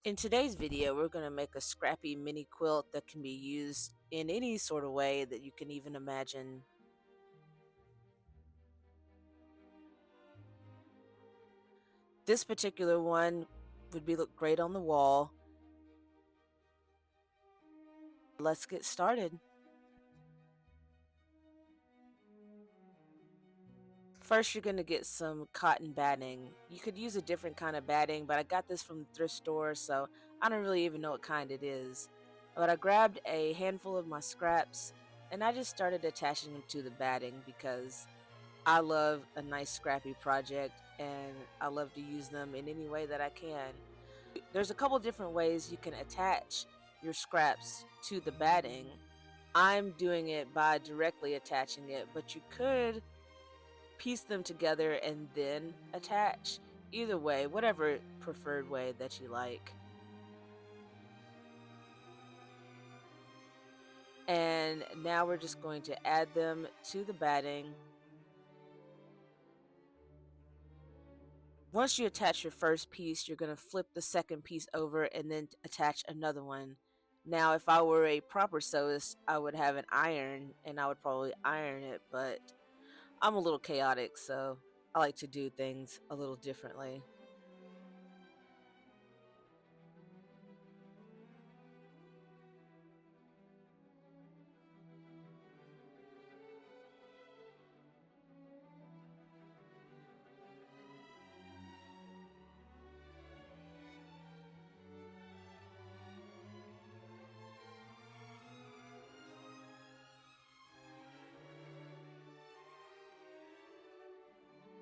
In today's video, we're going to make a scrappy mini quilt that can be used in any sort of way that you can even imagine. This particular one would look great on the wall. Let's get started. First, you're going to get some cotton batting. You could use a different kind of batting, but I got this from the thrift store, so I don't really even know what kind it is. But I grabbed a handful of my scraps and I just started attaching them to the batting because I love a nice scrappy project and I love to use them in any way that I can. There's a couple different ways you can attach your scraps to the batting. I'm doing it by directly attaching it, but you could piece them together and then attach. Either way, whatever preferred way that you like. And now we're just going to add them to the batting. Once you attach your first piece, you're going to flip the second piece over and then attach another one. Now, if I were a proper sewist, I would have an iron and I would probably iron it, but I'm a little chaotic, so I like to do things a little differently.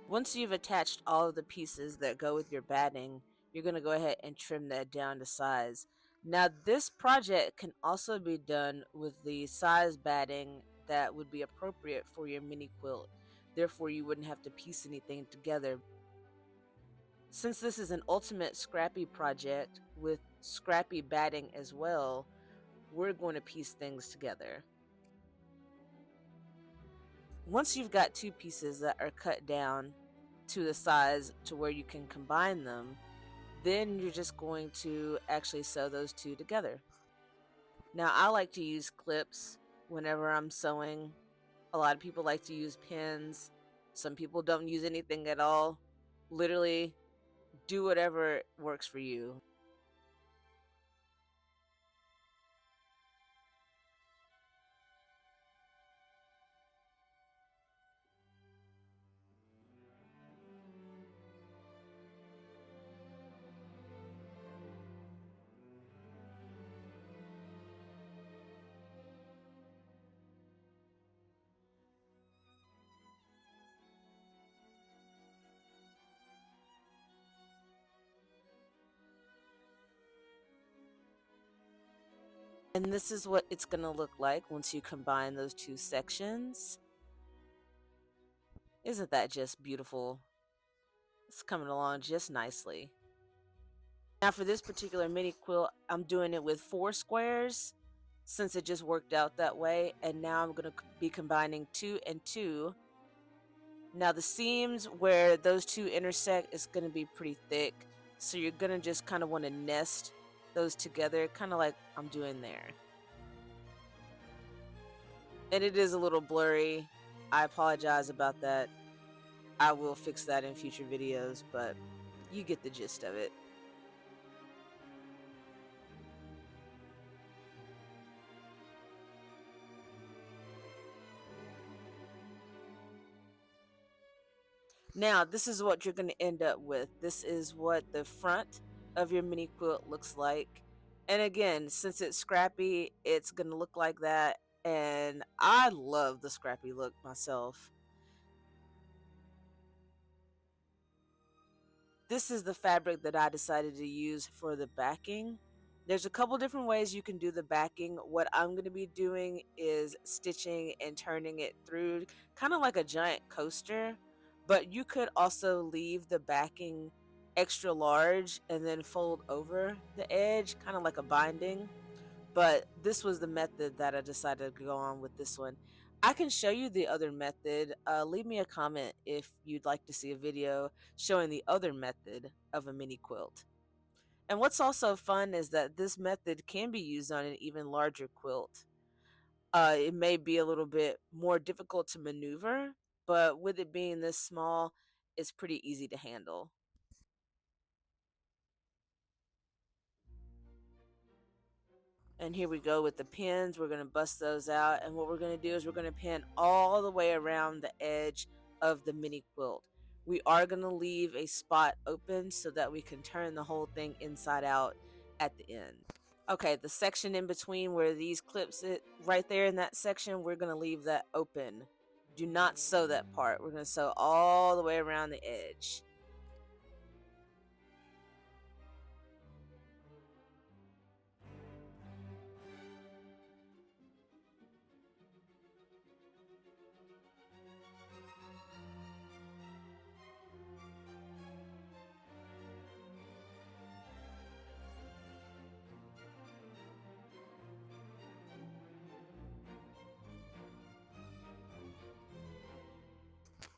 Once you've attached all of the pieces that go with your batting, you're going to go ahead and trim that down to size. Now, this project can also be done with the size batting that would be appropriate for your mini quilt. Therefore, you wouldn't have to piece anything together. Since this is an ultimate scrappy project with scrappy batting as well, we're going to piece things together. Once you've got two pieces that are cut down to the size to where you can combine them, then you're just going to actually sew those two together. Now, I like to use clips whenever I'm sewing. A lot of people like to use pins. Some people don't use anything at all. Literally, do whatever works for you. And this is what it's going to look like once you combine those two sections. Isn't that just beautiful? It's coming along just nicely. Now for this particular mini quilt, I'm doing it with 4 squares since it just worked out that way. And now I'm going to be combining 2 and 2. Now the seams where those two intersect is going to be pretty thick. So you're going to just kind of want to nest those together, kind of like I'm doing there. And it is a little blurry. I apologize about that. I will fix that in future videos, but you get the gist of it. Now, this is what you're going to end up with. This is what the front of your mini quilt looks like. And again, since it's scrappy, it's going to look like that. And I love the scrappy look myself. This is the fabric that I decided to use for the backing. There's a couple different ways you can do the backing. What I'm going to be doing is stitching and turning it through, kind of like a giant coaster. But you could also leave the backing extra large and then fold over the edge, kind of like a binding. But this was the method that I decided to go on with this one. I can show you the other method. Leave me a comment if you'd like to see a video showing the other method of a mini quilt. And what's also fun is that this method can be used on an even larger quilt. It may be a little bit more difficult to maneuver, but with it being this small, it's pretty easy to handle. And here we go with the pins. We're going to bust those out. And what we're going to do is we're going to pin all the way around the edge of the mini quilt. We are going to leave a spot open so that we can turn the whole thing inside out at the end. Okay, the section in between where these clips sit, right there in that section, we're going to leave that open. Do not sew that part. We're going to sew all the way around the edge.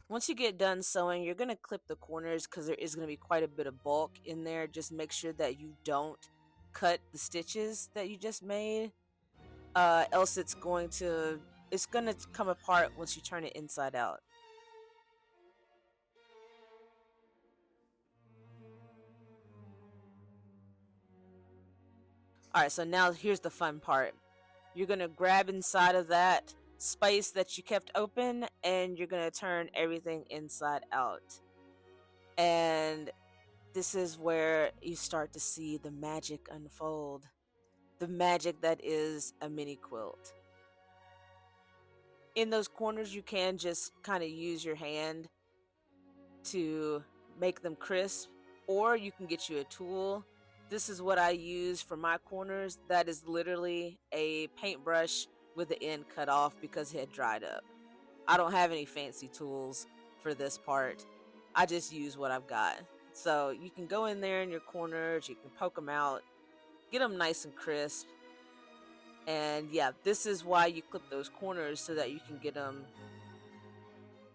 Once you get done sewing, you're going to clip the corners because there is going to be quite a bit of bulk in there. Just make sure that you don't cut the stitches that you just made. Else it's going to come apart once you turn it inside out. All right, so now here's the fun part. You're going to grab inside of that space that you kept open and you're going to turn everything inside out. And this is where you start to see the magic unfold. The magic that is a mini quilt. In those corners, you can just kind of use your hand to make them crisp, or you can get you a tool. This is what I use for my corners. That is literally a paintbrush with the end cut off because it had dried up. I don't have any fancy tools for this part. I just use what I've got. So you can go in there in your corners, you can poke them out, get them nice and crisp. And yeah, this is why you clip those corners so that you can get them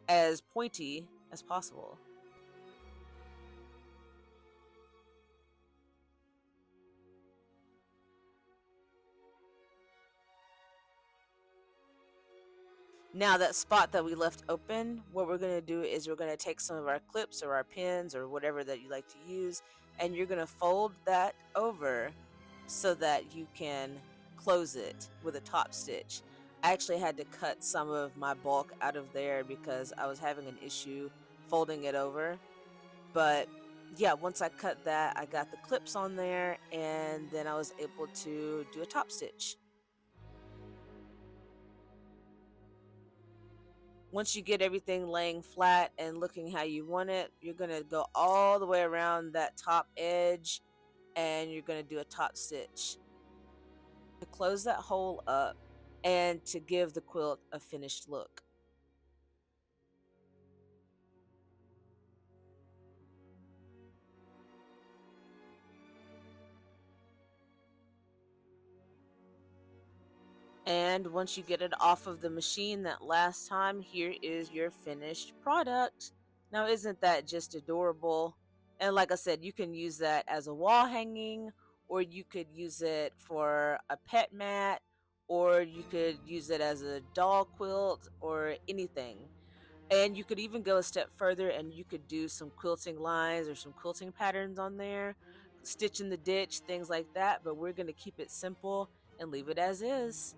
as pointy as possible. Now that spot that we left open, what we're going to do is we're going to take some of our clips or our pins or whatever that you like to use, and you're going to fold that over so that you can close it with a top stitch. I actually had to cut some of my bulk out of there because I was having an issue folding it over. But yeah, once I cut that, I got the clips on there and then I was able to do a top stitch. Once you get everything laying flat and looking how you want it, you're going to go all the way around that top edge and you're going to do a top stitch to close that hole up and to give the quilt a finished look. And once you get it off of the machine that last time, here is your finished product. Now, isn't that just adorable? And like I said, you can use that as a wall hanging, or you could use it for a pet mat, or you could use it as a doll quilt, or anything. And you could even go a step further and you could do some quilting lines or some quilting patterns on there, stitch in the ditch, things like that. But we're going to keep it simple and leave it as is.